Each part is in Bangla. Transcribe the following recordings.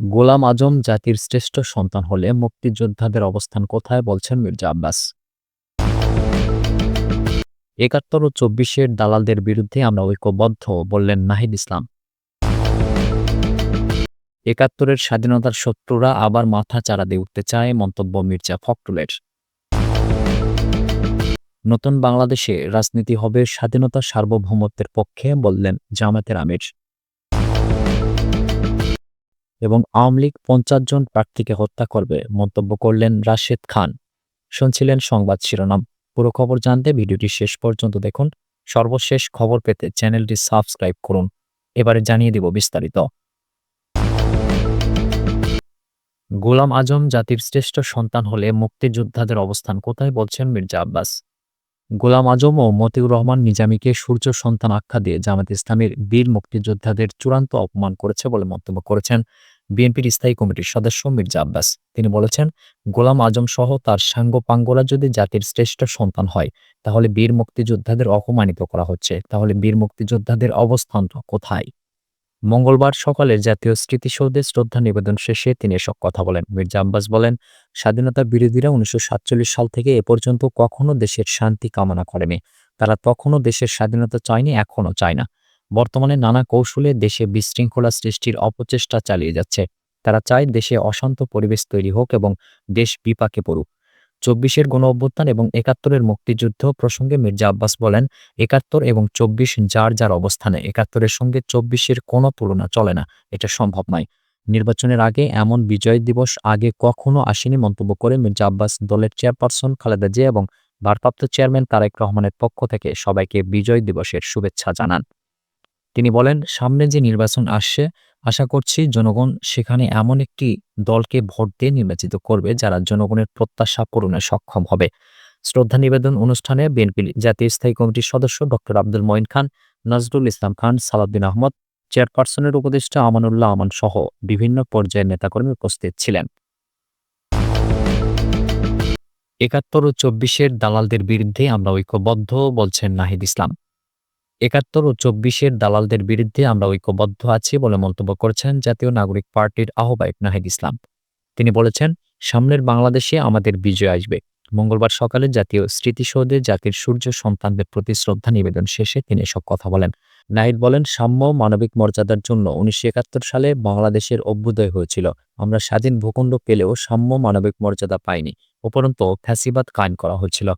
গোলাম আজম জাতির শ্রেষ্ঠ সন্তান হলে মুক্তিযোদ্ধাদের অবস্থান কোথায় বলছেন মির্জা আব্বাস। ৭১ ও ২৪-এর দালালদের বিরুদ্ধে আমরা ঐক্যবদ্ধ বললেন নাহিদ ইসলাম। ৭১-এর স্বাধীনতার শত্রুরা আবার মাথা চাড়া দিয়ে উঠতে চায় মন্তব্য মির্জা ফখরুলের। নতুন বাংলাদেশে রাজনীতি হবে স্বাধীনতা সার্বভৌমত্বের পক্ষে বললেন জামায়াতের আমির। এবং আওয়ামী লীগ ৫০ জন প্রার্থীকে হত্যা করবে মন্তব্য করলেন রাশেদ খান। শুনছিলেন সংবাদ শিরোনাম। পুরো খবর জানতে ভিডিওটি শেষ পর্যন্ত দেখুন। সর্বশেষ খবর পেতে চ্যানেলটি সাবস্ক্রাইব করুন। এবারে জানিয়ে দিব বিস্তারিত। গোলাম আজম জাতির শ্রেষ্ঠ সন্তান হলে মুক্তিযোদ্ধাদের অবস্থান কোথায় বলছেন মির্জা আব্বাস। গোলাম আজম ও মতিউর রহমান নিজামীকে সূর্য সন্তান আখ্যা দিয়ে জামায়াত ইসলামীর বীর মুক্তিযোদ্ধাদের চূড়ান্ত অপমান করেছে বলে মন্তব্য করেছেন বিএনপির স্থায়ী কমিটির সদস্য মির্জা আব্বাস। তিনি বলেছেন, গোলাম আজম সহ তার সাঙ্গপাঙ্গরা যদি জাতির শ্রেষ্ঠ সন্তান হয় তাহলে বীর মুক্তিযোদ্ধাদের অপমানিত করা হচ্ছে। তাহলে বীর মুক্তিযোদ্ধাদের অবস্থানটা কোথায়? মঙ্গলবার সকালে জাতীয় স্মৃতিসৌধে শ্রদ্ধা নিবেদন শেষে তিনি এসব কথা বলেন। মির্জা আব্বাস বলেন, স্বাধীনতা বিরোধীরা ১৯৪৭ সাল থেকে এ পর্যন্ত কখনো দেশের শান্তি কামনা করেনি। তারা তখনও দেশের স্বাধীনতা চায়নি, এখনও চায় না। বর্তমানে নানা কৌশলে দেশে বিশৃঙ্খলা সৃষ্টির অপচেষ্টা চালিয়ে যাচ্ছে। তারা চায় দেশে অশান্ত পরিবেশ তৈরি হোক এবং দেশ বিপাকে পড়ুক। ২৪-এর গণঅভ্যুত্থান এবং ৭১-এর মুক্তিযুদ্ধ প্রসঙ্গে মির্জা আব্বাস বলেন, ৭১ এবং ২৪ যার যার অবস্থানে। ৭১-এর সঙ্গে ২৪-এর কোনো তুলনা চলে না, এটা সম্ভব নয়। নির্বাচনের আগে এমন বিজয় দিবস আগে কখনো আসেনি মন্তব্য করে মির্জা আব্বাস দলের চেয়ারপারসন খালেদা জিয়া এবং ভারপ্রাপ্ত চেয়ারম্যান তারেক রহমানের পক্ষ থেকে সবাইকে বিজয় দিবসের শুভেচ্ছা জানান। তিনি বলেন, সামনে যে নির্বাচন আসছে, আশা করছি জনগণ সেখানে এমন একটি দলকে ভোট দিয়ে নির্বাচিত করবে যারা জনগণের প্রত্যাশা পূরণে সক্ষম হবে। শ্রদ্ধা নিবেদন অনুষ্ঠানে বিএনপির জাতীয় স্থায়ী কমিটির সদস্য ডক্টর আব্দুল মঈন খান, নজরুল ইসলাম খান, সালাউদ্দিন আহমদ, চেয়ারপারসনের উপদেষ্টা আমানুল্লাহ আমান সহ বিভিন্ন পর্যায়ের নেতাকর্মী উপস্থিত ছিলেন। ৭১ ও ২৪-এর দালালদের বিরুদ্ধে আমরা ঐক্যবদ্ধ বলছেন নাহিদ ইসলাম। ৭১ ও ২৪-এর দালালদের বিরুদ্ধে আমরা ঐক্যবদ্ধ আছি বলে মন্তব্য করেছেন জাতীয় নাগরিক পার্টির আহ্বায়ক নাহিদ ইসলাম। তিনি বলেছেন, সামনের বাংলাদেশে আমাদের বিজয় আসবে। মঙ্গলবার সকালে জাতীয় স্মৃতিসৌধে জাতির সূর্য সন্তানদের প্রতি শ্রদ্ধা নিবেদন শেষে তিনি এসব কথা বলেন। নাহিদ বলেন, সাম্য মানবিক মর্যাদার জন্য ১৯৭১ সালে বাংলাদেশের অভ্যুদয় হয়েছিল। আমরা স্বাধীন ভূখণ্ড পেলেও সাম্য মানবিক মর্যাদা পাইনি। উপরন্তু ফ্যাসিবাদ কায়েম করা হয়েছিল।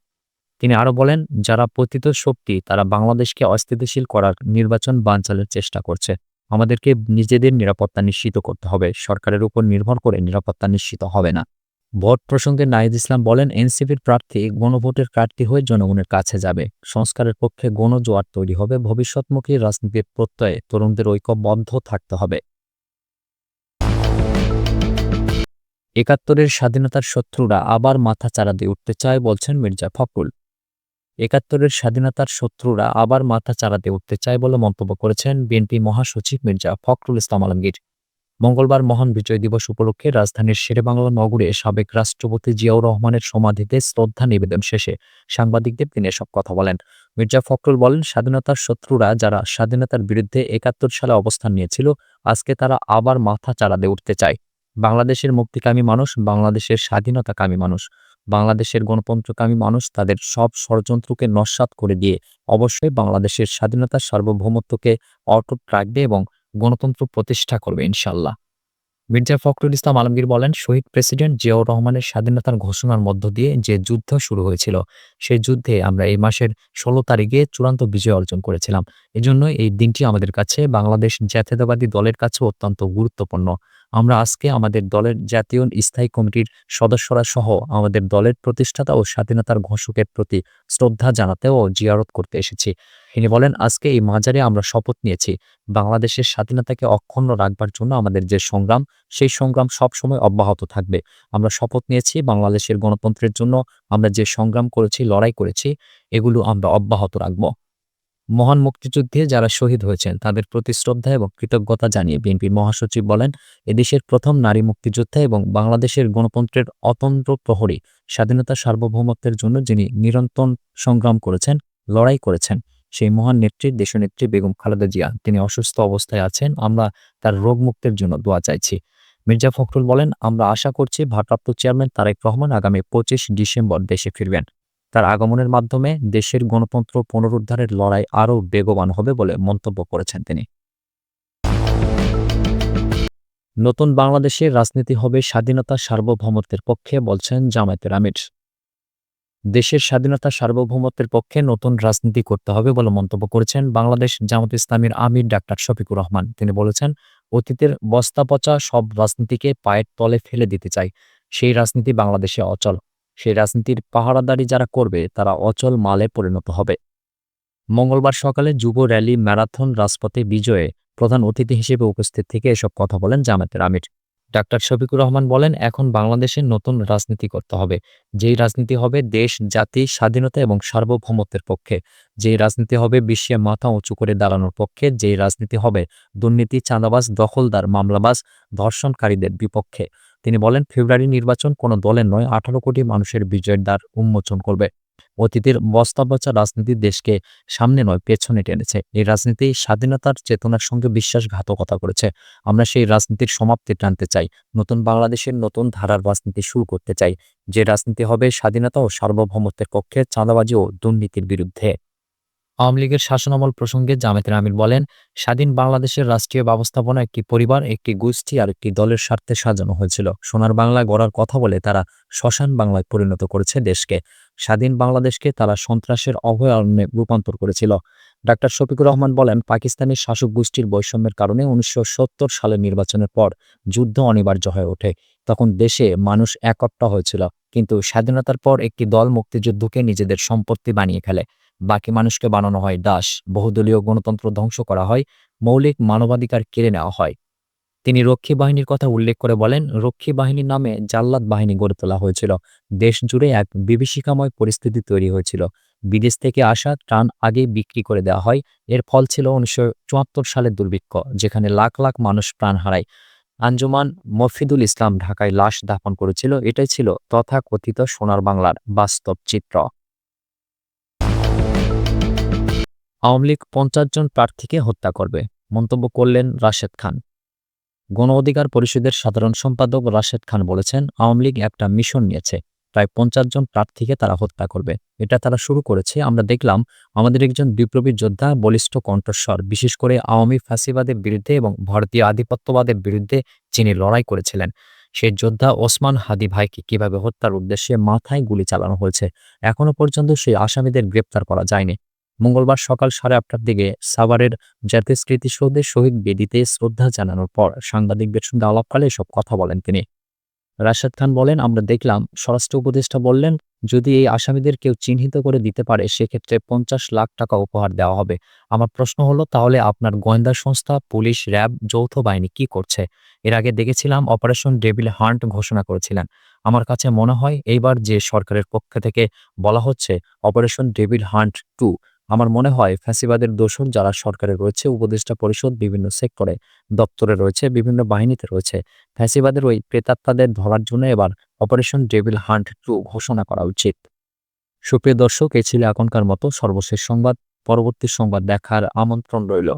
তিনি আরো বলেন, যারা পতিত শক্তি তারা বাংলাদেশকে অস্থিতিশীল করার নির্বাচন বানচালের চেষ্টা করছে। আমাদেরকে নিজেদের নিরাপত্তা নিশ্চিত করতে হবে। সরকারের উপর নির্ভর করে নিরাপত্তা নিশ্চিত হবে না। ভোট প্রসঙ্গে নাহিদ ইসলাম বলেন, এনসিপির প্রার্থী গণভোটের প্রার্থী হয়ে জনগণের কাছে যাবে। সংস্কারের পক্ষে গণজোয়ার তৈরি হবে। ভবিষ্যৎমুখী রাজনীতির প্রত্যয়ে তরুণদের ঐক্যবদ্ধ থাকতে হবে। ৭১-এর স্বাধীনতার শত্রুরা আবার মাথা চাড়া দিয়ে উঠতে চায় বলছেন মির্জা ফখরুল। ৭১-এর স্বাধীনতার শত্রুরা আবার মাথা চাড়াতে উঠতে চায় বলে মন্তব্য করেছেন বিএনপি মহাসচিব মির্জা ফখরুল ইসলাম আলমগীর। মঙ্গলবার মহান বিজয় দিবস উপলক্ষে রাজধানীর শেরেবাংলা নগরে সাবেক রাষ্ট্রপতি জিয়াউর রহমানের সমাধিতে শ্রদ্ধা নিবেদন শেষে সাংবাদিকদের তিনি এসব কথা বলেন। মির্জা ফখরুল বলেন, স্বাধীনতার শত্রুরা যারা স্বাধীনতার বিরুদ্ধে ৭১ সালে অবস্থান নিয়েছিল, আজকে তারা আবার মাথা চাড়াতে উঠতে চায়। বাংলাদেশের মুক্তিকামী মানুষ, বাংলাদেশের স্বাধীনতাকামী মানুষ, বাংলাদেশের গণতন্ত্রকামী মানুষ তাদের সব ষড়যন্ত্রকে নস্যাৎ করে দিয়ে অবশ্যই বাংলাদেশের স্বাধীনতার সার্বভৌমত্বকে অটুট রাখবে এবং গণতন্ত্র প্রতিষ্ঠা করবে ইনশাআল্লাহ। মির্জা ফখরুল ইসলাম আলমগীর বলেন, শহীদ প্রেসিডেন্ট জিয়াউর রহমানের স্বাধীনতার ঘোষণার মধ্য দিয়ে যে যুদ্ধ শুরু হয়েছিল, সেই যুদ্ধে আমরা এই মাসের ১৬ তারিখে চূড়ান্ত বিজয় অর্জন করেছিলাম। এজন্য এই দিনটি আমাদের কাছে, বাংলাদেশ জাতীয়তাবাদী দলের কাছে অত্যন্ত গুরুত্বপূর্ণ। আমরা আজকে আমাদের দলের জাতীয় স্থায়ী কমিটির সদস্যরা সহ আমাদের দলের প্রতিষ্ঠাতা ও স্বাধীনতার ঘোষকের প্রতি শ্রদ্ধা জানাতে ও জিয়ারত করতে এসেছি। তিনি বলেন, আজকে এই মাজারে আমরা শপথ নিয়েছি বাংলাদেশের স্বাধীনতাকে অক্ষুণ্ণ রাখবার জন্য আমাদের যে সংগ্রাম, সেই সংগ্রাম সবসময় অব্যাহত থাকবে। আমরা শপথ নিয়েছি বাংলাদেশের গণতন্ত্রের জন্য আমরা যে সংগ্রাম করেছি, লড়াই করেছি, এগুলো আমরা অব্যাহত রাখব। মহান মুক্তিযুদ্ধে যারা শহীদ হয়েছেন তাদের প্রতি শ্রদ্ধা এবং কৃতজ্ঞতা জানিয়ে বিএনপির মহাসচিব বলেন, এদেশের প্রথম নারী মুক্তিযোদ্ধা এবং বাংলাদেশের গণতন্ত্রের অতন্ত্র প্রহরী, স্বাধীনতা সার্বভৌমত্বের জন্য যিনি নিরন্তর সংগ্রাম করেছেন, লড়াই করেছেন, সেই মহান নেত্রী দেশনেত্রী বেগম খালেদা জিয়া। তিনি অসুস্থ অবস্থায় আছেন। আমরা তার রোগ মুক্তির জন্য দোয়া চাইছি। মির্জা ফখরুল বলেন, আমরা আশা করছি ভারপ্রাপ্ত চেয়ারম্যান তারেক রহমান আগামী ২৫ ডিসেম্বর দেশে ফিরবেন। তার আগমনের মাধ্যমে দেশের গণতন্ত্র পুনরুদ্ধারের লড়াই আরও বেগবান হবে বলে মন্তব্য করেছেন তিনি। নতুন বাংলাদেশের রাজনীতি হবে স্বাধীনতা সার্বভৌমত্বের পক্ষে বলছেন জামায়াতের আমির। দেশের স্বাধীনতা সার্বভৌমত্বের পক্ষে নতুন রাজনীতি করতে হবে বলে মন্তব্য করেছেন বাংলাদেশ জামাত ইসলামীর আমির ডাক্তার শফিকুর রহমান। তিনি বলেছেন, অতীতের বস্তাপচা সব রাজনীতিকে পায়ের তলে ফেলে দিতে চাই। সেই রাজনীতি বাংলাদেশে অচল। সেই রাজনীতির পাহারাদারি যারা করবে তারা অচল মালে পরিণত হবে। মঙ্গলবার সকালে যুব র্যালি ম্যারাথন রাজপথে বিজয়ে প্রধান অতিথি হিসেবে উপস্থিত থেকে এসব কথা বলেন জামায়াতের আমির। ডাক্তার শফিকুর রহমান বলেন, এখন বাংলাদেশের নতুন রাজনীতি করতে হবে। যেই রাজনীতি হবে দেশ, জাতি, স্বাধীনতা এবং সার্বভৌমত্বের পক্ষে। যেই রাজনীতি হবে বিশ্বে মাথা উঁচু করে দাঁড়ানোর পক্ষে। যেই রাজনীতি হবে দুর্নীতি, চাঁদাবাজ, দখলদার, মামলাবাজ, ধর্ষণকারীদের বিপক্ষে। তিনি বলেন, ফেব্রুয়ারি নির্বাচন কোনো দলের নয়, ১৮ কোটি মানুষের বিজয়ের দ্বার উন্মোচন করবে। অতীতের বস্তাপচা রাজনীতি দেশকে সামনে নয় পেছনে টেনেছে। এই রাজনীতি স্বাধীনতার চেতনার সঙ্গে বিশ্বাসঘাতকতা করেছে। আমরা সেই রাজনীতির সমাপ্তি টানতে চাই। নতুন বাংলাদেশের নতুন ধারার রাজনীতি শুরু করতে চাই। যে রাজনীতি হবে স্বাধীনতা ও সার্বভৌমত্বের পক্ষে, চাঁদাবাজি ও দুর্নীতির বিরুদ্ধে। আওয়ামী লীগের শাসনামল প্রসঙ্গে জামায়াতের আমির বলেন, স্বাধীন বাংলাদেশের রাষ্ট্রীয় ব্যবস্থাপনা একটি পরিবার, একটি গোষ্ঠী আর একটি দলের স্বার্থে সাজানো হয়েছিল। সোনার বাংলা গড়ার কথা বলে তারা শ্মশান বাংলায় পরিণত করেছে দেশকে। স্বাধীন বাংলাদেশকে তারা সন্ত্রাসের অভয়ারণ্যে রূপান্তর করেছিল। ডাক্তার শফিকুর রহমান বলেন, পাকিস্তানি শাসক গোষ্ঠীর বৈষম্যের কারণে ১৯৭০ সালের নির্বাচনের পর যুদ্ধ অনিবার্য হয়ে ওঠে। তখন দেশে মানুষ একট্টা হয়েছিল। কিন্তু স্বাধীনতার পর একটি দল মুক্তিযুদ্ধকে নিজেদের সম্পত্তি বানিয়ে ফেলে। বাকি মানুষকে বানানো হয় দাস। বহুদলীয় গণতন্ত্র ধ্বংস করা হয়। মৌলিক মানবাধিকার কেড়ে নেওয়া হয়। তিনি রক্ষী বাহিনীর কথা উল্লেখ করে বলেন, রক্ষী বাহিনীর নামে জাল্লাদ বাহিনী গড়ে তোলা হয়েছিল। দেশ জুড়ে এক বিভীষিকাময় পরিস্থিতি তৈরি হয়েছিল। বিদেশ থেকে আসা ত্রাণ আগেই বিক্রি করে দেওয়া হয়। এর ফল ছিল ১৯৭৪ সালের দুর্ভিক্ষ, যেখানে লাখ লাখ মানুষ প্রাণ হারায়। আঞ্জুমান মফিদুল ইসলাম ঢাকায় লাশ দাফন করেছিল। এটাই ছিল তথাকথিত সোনার বাংলার বাস্তব চিত্র। আওয়ামী লীগ ৫০ জন প্রার্থীকে হত্যা করবে, মন্তব্য করলেন রাশেদ খান। গণ অধিকার পরিষদের সাধারণ সম্পাদক রাশেদ খান বলেছেন, আওয়ামী লীগ একটা মিশন নিয়েছে। প্রায় ৫০ জন প্রার্থীকে তারা হত্যা করবে। এটা তারা শুরু করেছে। আমরা দেখলাম আমাদের একজন বিপ্লবী যোদ্ধা, বলিষ্ঠ কণ্ঠস্বর, বিশেষ করে আওয়ামী ফ্যাসিবাদের বিরুদ্ধে এবং ভারতীয় আধিপত্যবাদের বিরুদ্ধে যিনি লড়াই করেছিলেন, সেই যোদ্ধা ওসমান হাদি ভাইকে কিভাবে হত্যার উদ্দেশ্যে মাথায় গুলি চালানো হয়েছে, এখনো পর্যন্ত সেই আসামিদের গ্রেপ্তার করা যায়নি। মঙ্গলবার সকাল ৮:৩০টার দিকে সাভারের জাতীয় স্মৃতিসৌধে শহীদ বেদিতে শ্রদ্ধা জানানোর পর সাংবাদিকদের সঙ্গে আলাপকালে এসব কথা বলেন তিনি। রাশেদ খান বলেন, আমরা দেখলাম স্বরাষ্ট্র উপদেষ্টা বললেন, যদি এই আসামিদের কেউ চিহ্নিত করে দিতে পারে সেক্ষেত্রে ৫০ লাখ টাকা উপহার দেওয়া হবে। আমার প্রশ্ন হলো, তাহলে আপনার গোয়েন্দা সংস্থা, পুলিশ, র্যাব, যৌথ বাহিনী কি করছে? এর আগে দেখেছিলাম অপারেশন ডেভিল হান্ট ঘোষণা করেছিলেন। আমার কাছে মনে হয় এইবার যে সরকারের পক্ষ থেকে বলা হচ্ছে অপারেশন ডেভিল হান্ট 2, আমার মনে হয় ফ্যাসিবাদের দোসর যারা সরকারে রয়েছে, উপদেষ্টা পরিষদ, বিভিন্ন সেক্টরে, দপ্তরে রয়েছে, বিভিন্ন বাহিনীতে রয়েছে, ফ্যাসিবাদের ওই প্রেতাত্মাদের ধরার জন্য এবার অপারেশন ডেভিল হান্ট 2 ঘোষণা করা উচিত। সুপ্রিয় দর্শক, এই ছিল এখনকার মতো সর্বশেষ সংবাদ। পরবর্তী সংবাদ দেখার আমন্ত্রণ রইল।